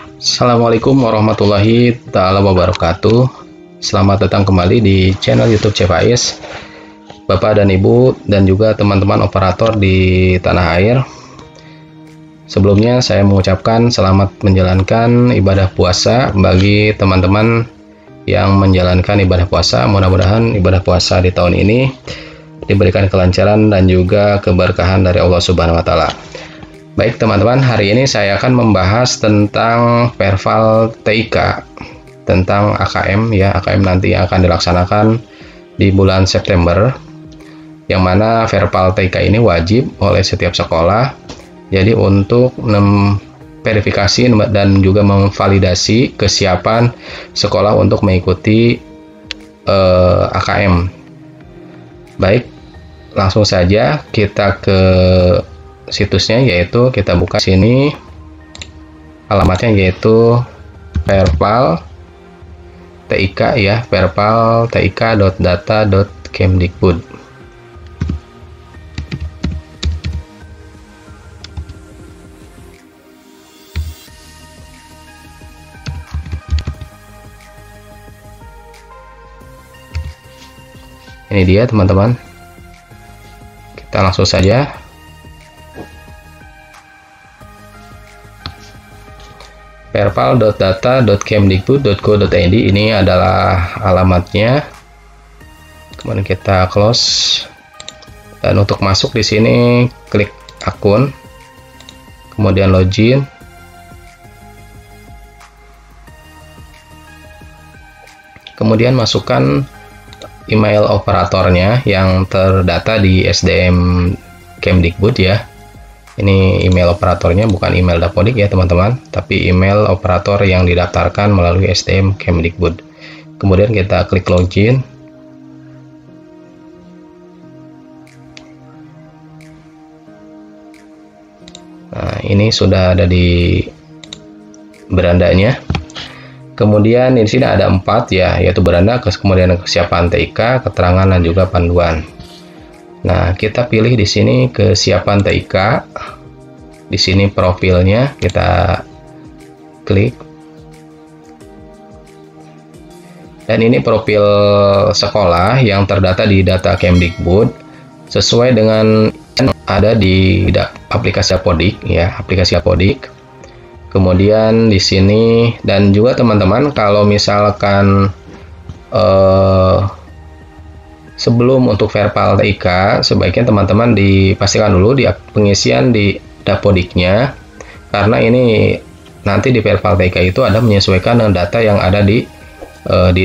Assalamualaikum warahmatullahi taala wabarakatuh. Selamat datang kembali di channel YouTube Chef Ais. Bapak dan Ibu dan juga teman-teman operator di tanah air. Sebelumnya saya mengucapkan selamat menjalankan ibadah puasa bagi teman-teman yang menjalankan ibadah puasa. Mudah-mudahan ibadah puasa di tahun ini diberikan kelancaran dan juga keberkahan dari Allah Subhanahu wa taala. Baik teman-teman, hari ini saya akan membahas tentang Perval TIK, tentang AKM ya, AKM nanti yang akan dilaksanakan di bulan September, yang mana Perval TIK ini wajib oleh setiap sekolah. Jadi untuk verifikasi dan juga memvalidasi kesiapan sekolah untuk mengikuti AKM. Baik, langsung saja kita ke situsnya, yaitu kita buka sini, alamatnya yaitu Perval TIK ya, pervaltik.data.kemdikbud. Ini dia teman-teman, kita langsung saja. perval.data.kemdikbud.go.id ini adalah alamatnya. Kemudian kita close, dan untuk masuk di sini klik akun, kemudian login, kemudian masukkan email operatornya yang terdata di SDM Kemdikbud ya. Ini email operatornya, bukan email Dapodik ya teman-teman, tapi email operator yang didaftarkan melalui SDM Kemdikbud. Kemudian kita klik login. Nah, ini sudah ada di berandanya. Kemudian di sini ada 4 ya, yaitu beranda, kemudian kesiapan TIK, keterangan dan juga panduan. Nah, kita pilih di sini kesiapan TIK. Di sini profilnya kita klik. Dan ini profil sekolah yang terdata di data Kemdikbud sesuai dengan ada di aplikasi Apodik ya, aplikasi Apodik. Kemudian di sini, dan juga teman-teman kalau misalkan sebelum untuk Perval TIK, sebaiknya teman-teman dipastikan dulu di pengisian di Dapodiknya, karena ini nanti di Perval TIK itu ada menyesuaikan dengan data yang ada di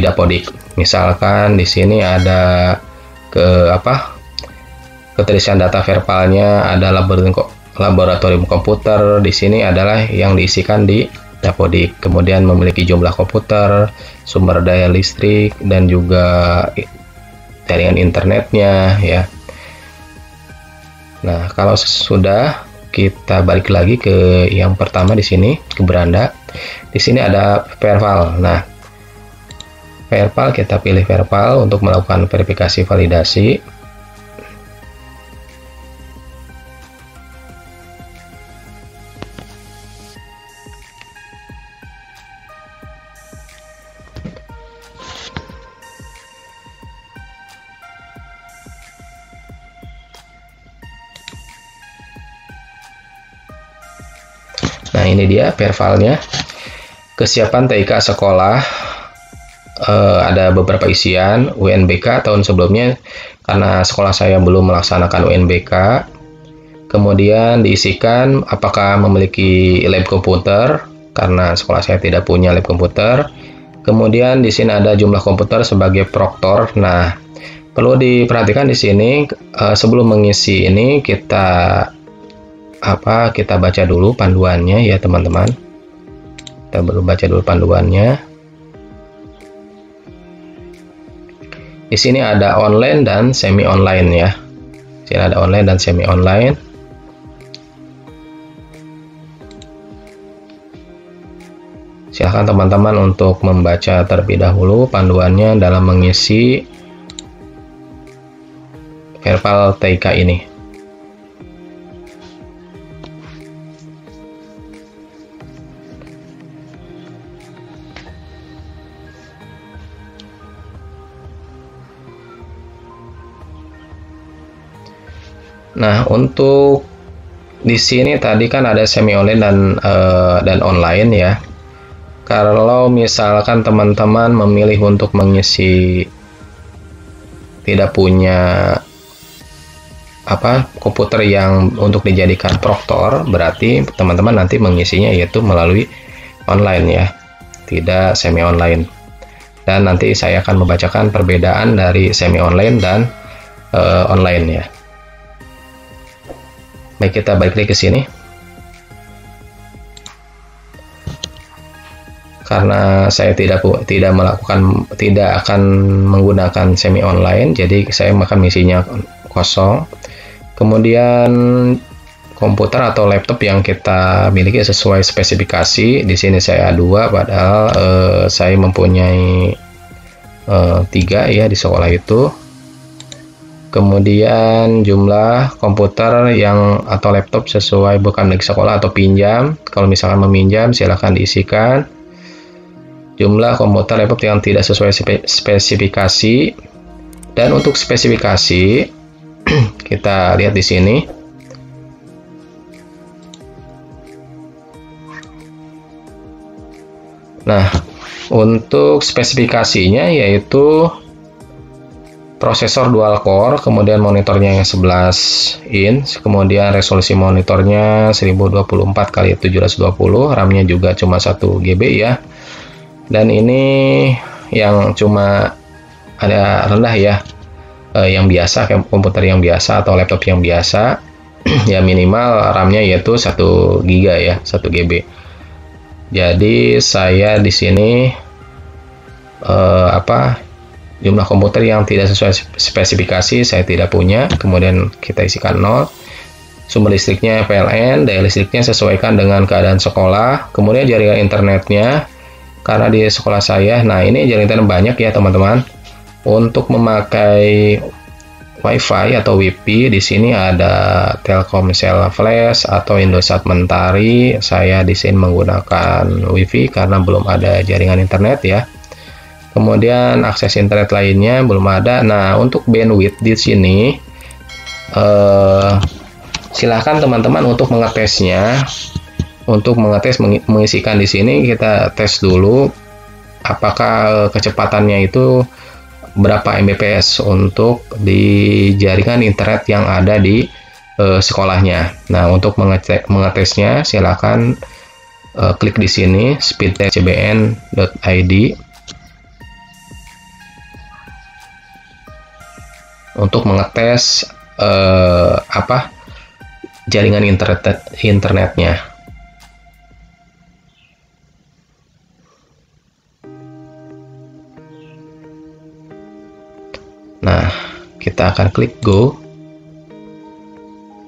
Dapodik. Misalkan di sini ada keterisian data verbalnya, ada laboratorium komputer, di sini adalah yang diisikan di Dapodik. Kemudian memiliki jumlah komputer, sumber daya listrik, dan juga jaringan internetnya ya. Nah, kalau sudah, kita balik lagi ke yang pertama di sini, ke beranda. Di sini ada Perval. Nah, Perval, kita pilih Perval untuk melakukan verifikasi validasi. Nah, ini dia Pervalnya. Kesiapan TIK sekolah, ada beberapa isian. UNBK tahun sebelumnya, karena sekolah saya belum melaksanakan UNBK. Kemudian diisikan apakah memiliki lab komputer, karena sekolah saya tidak punya lab komputer. Kemudian di sini ada jumlah komputer sebagai proktor. Nah, perlu diperhatikan di sini, sebelum mengisi ini kita baca dulu panduannya ya teman-teman. Kita baru baca dulu panduannya. Di sini ada online dan semi online ya. Di sini ada online dan semi online. Silahkan teman-teman untuk membaca terlebih dahulu panduannya dalam mengisi Perval TIK ini. Nah, untuk di sini tadi kan ada semi online dan online ya. Kalau misalkan teman-teman memilih untuk mengisi tidak punya komputer yang untuk dijadikan proktor, berarti teman-teman nanti mengisinya yaitu melalui online ya, tidak semi online. Dan nanti saya akan membacakan perbedaan dari semi online dan online ya. Baik, kita balik lagi ke sini. Karena saya tidak akan menggunakan semi online, jadi saya akan mengisinya kosong. Kemudian komputer atau laptop yang kita miliki sesuai spesifikasi. Di sini saya 2, padahal saya mempunyai 3 ya di sekolah itu. Kemudian jumlah komputer atau laptop sesuai bukan milik sekolah atau pinjam. Kalau misalkan meminjam silahkan diisikan. Jumlah komputer laptop yang tidak sesuai spesifikasi. Dan untuk spesifikasi kita lihat di sini. Nah, untuk spesifikasinya yaitu prosesor dual core, kemudian monitornya yang 11 inch, kemudian resolusi monitornya 1024x720, RAM-nya juga cuma 1 GB ya. Dan ini yang cuma ada rendah ya, yang biasa, komputer yang biasa atau laptop yang biasa ya, minimal RAM-nya yaitu 1 GB ya, 1 GB. Jadi saya di sini jumlah komputer yang tidak sesuai spesifikasi saya tidak punya. Kemudian kita isikan 0. Sumber listriknya PLN, daya listriknya sesuaikan dengan keadaan sekolah. Kemudian jaringan internetnya, karena di sekolah saya, nah ini jaringan internet banyak ya teman-teman. Untuk memakai WiFi atau WiFi, di sini ada Telkomsel Flash atau Indosat Mentari. Saya di sini menggunakan WiFi karena belum ada jaringan internet ya. Kemudian akses internet lainnya belum ada. Nah, untuk bandwidth di sini silahkan teman-teman untuk mengetesnya. Untuk mengisikan di sini kita tes dulu apakah kecepatannya itu berapa Mbps untuk di jaringan internet yang ada di sekolahnya. Nah, untuk mengetesnya silakan klik di sini speedtest.cbn.id untuk mengetes jaringan internetnya. Nah, kita akan klik go.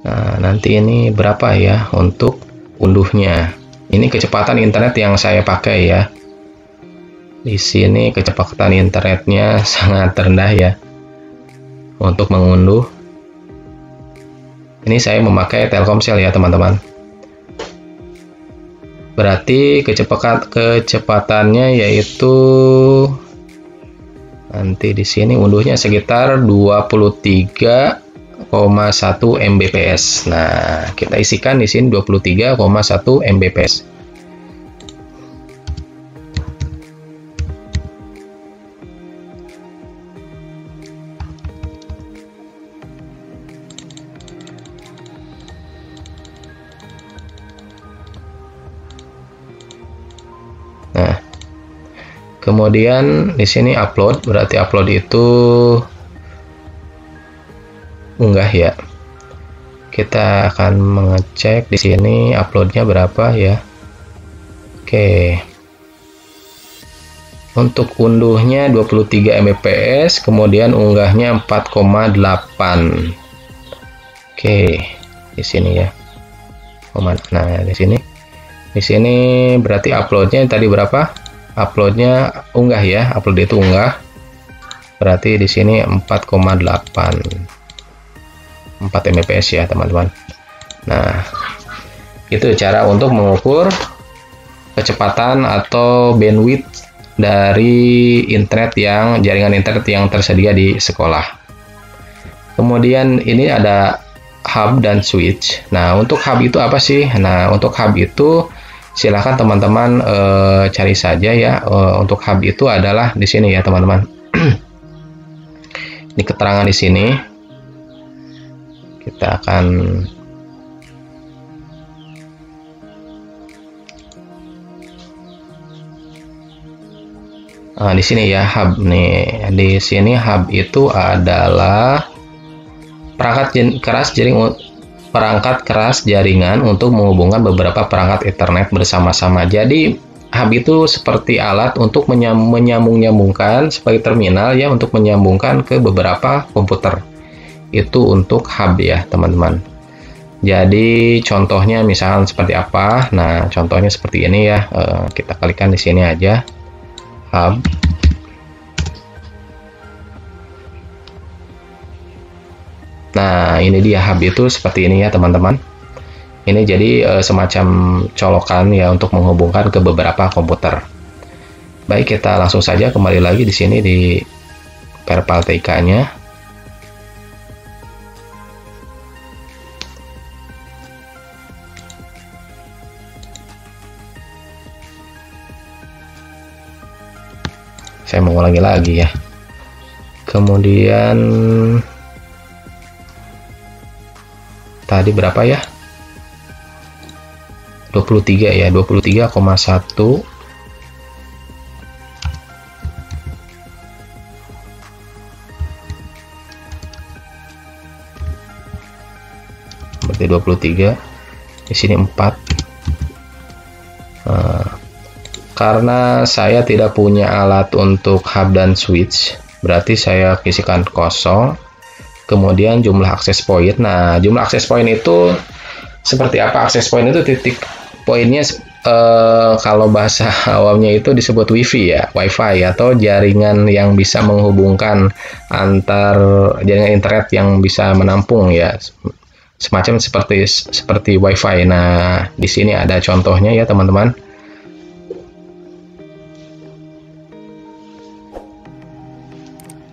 Nah, nanti ini berapa ya untuk unduhnya. Ini kecepatan internet yang saya pakai ya. Di sini kecepatan internetnya sangat rendah ya untuk mengunduh. Ini saya memakai Telkomsel ya teman-teman. Berarti kecepatannya yaitu nanti di sini unduhnya sekitar 23,1 Mbps. Nah, kita isikan di sini 23,1 Mbps. Nah, kemudian di sini upload, berarti upload itu unggah ya. Kita akan mengecek di sini uploadnya berapa ya. Oke. Untuk unduhnya 23 Mbps, kemudian unggahnya 4,8. Oke, di sini ya. Nah, di sini. Di sini berarti uploadnya tadi berapa? Uploadnya unggah ya, upload itu unggah. Berarti di sini 4 Mbps ya teman-teman. Nah, itu cara untuk mengukur kecepatan atau bandwidth dari jaringan internet yang tersedia di sekolah. Kemudian ini ada hub dan switch. Nah, untuk hub itu apa sih? Nah, untuk hub itu silahkan teman-teman cari saja ya. Untuk hub itu adalah di sini ya teman-teman. Ini keterangan di sini. Kita akan di sini ya hub nih. Di sini hub itu adalah perangkat keras jaringan untuk menghubungkan beberapa perangkat Ethernet bersama-sama. Jadi hub itu seperti alat untuk menyambung-nyambungkan sebagai terminal ya, untuk menyambungkan ke beberapa komputer. Itu untuk hub ya teman-teman. Jadi contohnya misalkan seperti apa? Nah, contohnya seperti ini ya. Kita kalikan di sini aja. Hub. Nah, ini dia hub itu seperti ini ya teman-teman. Ini jadi semacam colokan ya untuk menghubungkan ke beberapa komputer. Baik, kita langsung saja kembali lagi di sini di Perpal TK-nya. Saya mengulangi lagi ya. Kemudian tadi berapa ya? 23 ya, 23,1. Berarti 23. Di sini 4. Karena saya tidak punya alat untuk hub dan switch, berarti saya isikan kosong. Kemudian jumlah akses point. Nah, jumlah akses point itu seperti apa? Akses point itu titik poinnya kalau bahasa awamnya itu disebut wifi atau jaringan yang bisa menghubungkan antar jaringan internet yang bisa menampung ya. Semacam seperti wifi. Nah, di sini ada contohnya ya, teman-teman.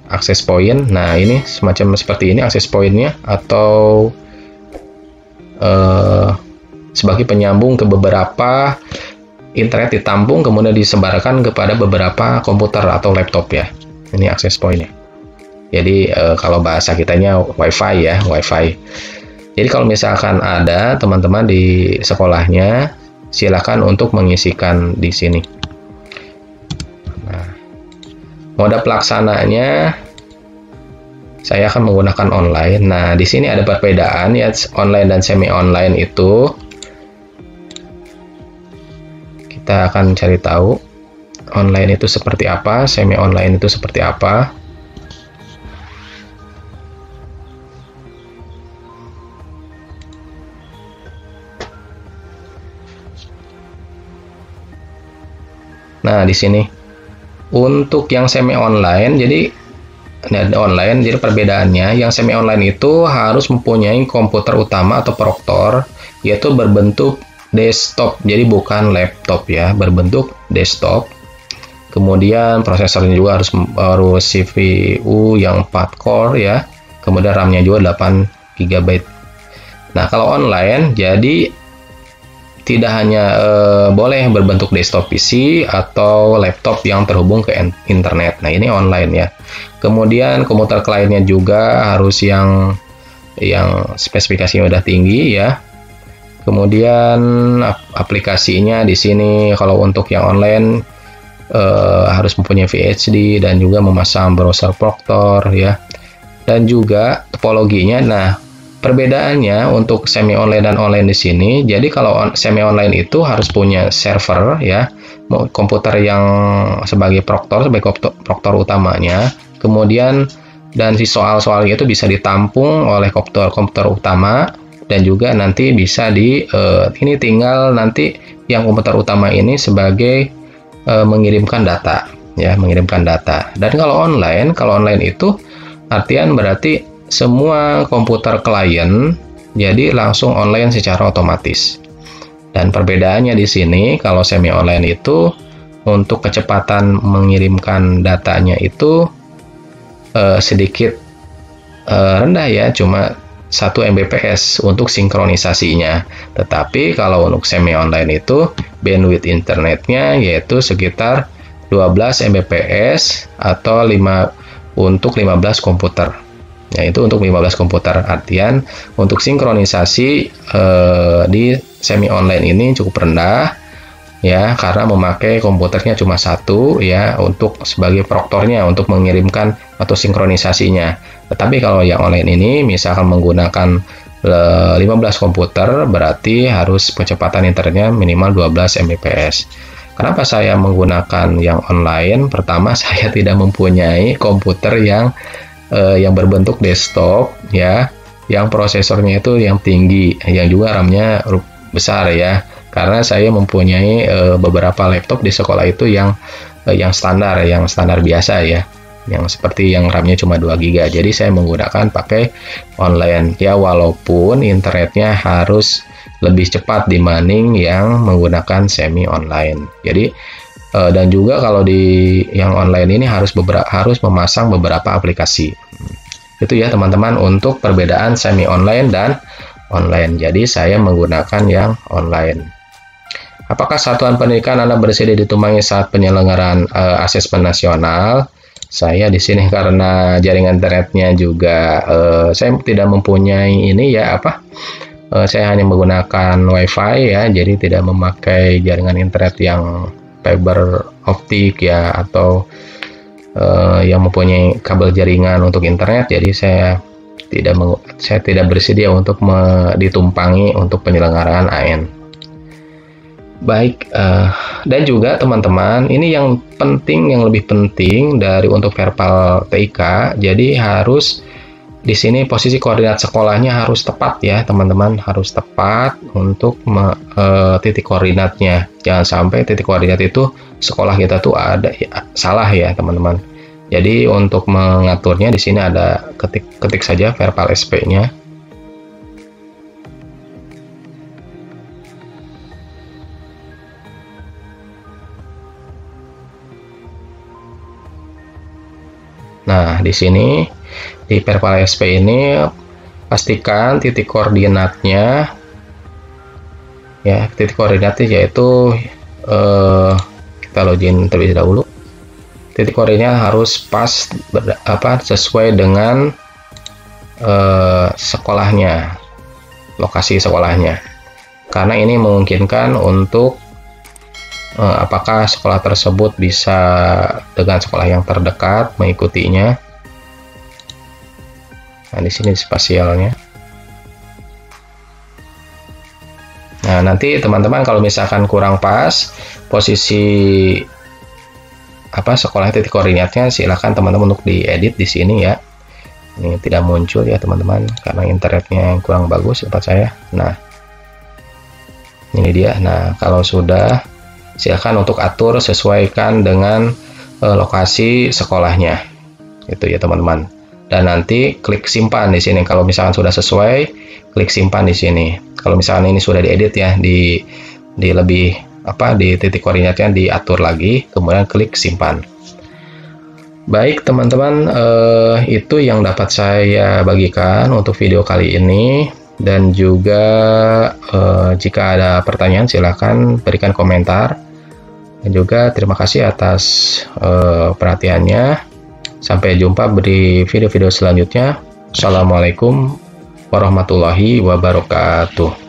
Akses point. Nah, ini semacam seperti ini akses pointnya, atau sebagai penyambung ke beberapa internet ditampung kemudian disebarkan kepada beberapa komputer atau laptop ya. Ini akses pointnya. Jadi kalau bahasa kitanya wifi ya, wifi. Jadi kalau misalkan ada teman-teman di sekolahnya, silakan untuk mengisikan di sini. Nah, mode pelaksananya saya akan menggunakan online. Nah, di sini ada perbedaan ya, online dan semi online itu. Kita akan cari tahu online itu seperti apa, semi online itu seperti apa. Nah, di sini untuk yang semi online, jadi online, jadi perbedaannya yang semi online itu harus mempunyai komputer utama atau proktor, yaitu berbentuk desktop, jadi bukan laptop ya, berbentuk desktop. Kemudian prosesornya juga harus CPU yang 4 core ya, kemudian RAM-nya juga 8 GB. Nah, kalau online jadi tidak hanya boleh berbentuk desktop PC atau laptop yang terhubung ke internet. Nah, ini online ya. Kemudian komputer kliennya juga harus yang spesifikasinya udah tinggi ya. Kemudian aplikasinya di sini kalau untuk yang online harus mempunyai VHD dan juga memasang browser Proctor ya. Dan juga topologinya. Nah, perbedaannya untuk semi online dan online di sini. Jadi kalau semi online itu harus punya server ya, komputer yang sebagai proktor proktor utamanya. Kemudian dan si soal-soalnya itu bisa ditampung oleh komputer utama, dan juga nanti bisa ini tinggal nanti yang komputer utama ini sebagai mengirimkan data ya, mengirimkan data. Dan kalau online itu artian berarti semua komputer klien jadi langsung online secara otomatis. Dan perbedaannya di sini kalau semi online itu untuk kecepatan mengirimkan datanya itu sedikit rendah ya, cuma 1 Mbps untuk sinkronisasinya. Tetapi kalau untuk semi online itu bandwidth internetnya yaitu sekitar 12 Mbps atau untuk 15 komputer. Ya, itu untuk 15 komputer. Artian untuk sinkronisasi di semi online ini cukup rendah ya, karena memakai komputernya cuma satu ya, untuk sebagai proktornya untuk mengirimkan atau sinkronisasinya. Tetapi kalau yang online ini misalkan menggunakan 15 komputer, berarti harus kecepatan internetnya minimal 12 Mbps. Kenapa saya menggunakan yang online? Pertama, saya tidak mempunyai komputer yang berbentuk desktop ya, yang prosesornya itu yang tinggi, yang juga RAM-nya besar ya. Karena saya mempunyai beberapa laptop di sekolah itu yang standar biasa ya, yang seperti yang RAM-nya cuma 2 GB. Jadi saya menggunakan pakai online ya, walaupun internetnya harus lebih cepat dibanding yang menggunakan semi online. Jadi dan juga kalau di yang online ini harus memasang beberapa aplikasi. Itu ya teman-teman untuk perbedaan semi online dan online. Jadi saya menggunakan yang online. Apakah satuan pendidikan Anda bersedia ditumpangi saat penyelenggaraan asesmen nasional? Saya di sini karena jaringan internetnya juga saya tidak mempunyai ini ya saya hanya menggunakan WiFi ya, jadi tidak memakai jaringan internet yang fiber optik ya, atau yang mempunyai kabel jaringan untuk internet. Jadi saya tidak bersedia untuk ditumpangi untuk penyelenggaraan AN. Baik, dan juga teman-teman, ini yang lebih penting dari untuk verbal TIK. Jadi harus di sini posisi koordinat sekolahnya harus tepat ya teman-teman, harus tepat untuk titik koordinatnya. Jangan sampai titik koordinat itu sekolah kita tuh ada salah ya teman-teman. Jadi untuk mengaturnya di sini ada ketik saja verbal SP-nya. Nah, di sini di verbal SP ini pastikan titik koordinatnya ya, titik koordinatnya yaitu kita login terlebih dahulu. Titik koordinatnya harus pas sesuai dengan sekolahnya, lokasi sekolahnya. Karena ini memungkinkan untuk apakah sekolah tersebut bisa dengan sekolah yang terdekat mengikutinya. Nah, di sini spasialnya. Nah, nanti teman-teman kalau misalkan kurang pas posisi sekolah titik koordinatnya, silakan teman-teman untuk diedit di sini ya. Ini tidak muncul ya teman-teman karena internetnya yang kurang bagus tempat saya. Nah, ini dia. Nah, kalau sudah, silakan untuk atur sesuaikan dengan lokasi sekolahnya. Itu ya teman-teman. Dan nanti klik simpan di sini. Kalau misalkan sudah sesuai, klik simpan di sini. Kalau misalkan ini sudah diedit ya, di titik koordinatnya diatur lagi, kemudian klik simpan. Baik teman-teman, itu yang dapat saya bagikan untuk video kali ini. Dan juga jika ada pertanyaan silahkan berikan komentar. Dan juga terima kasih atas perhatiannya. Sampai jumpa di video-video selanjutnya. Assalamualaikum warahmatullahi wabarakatuh.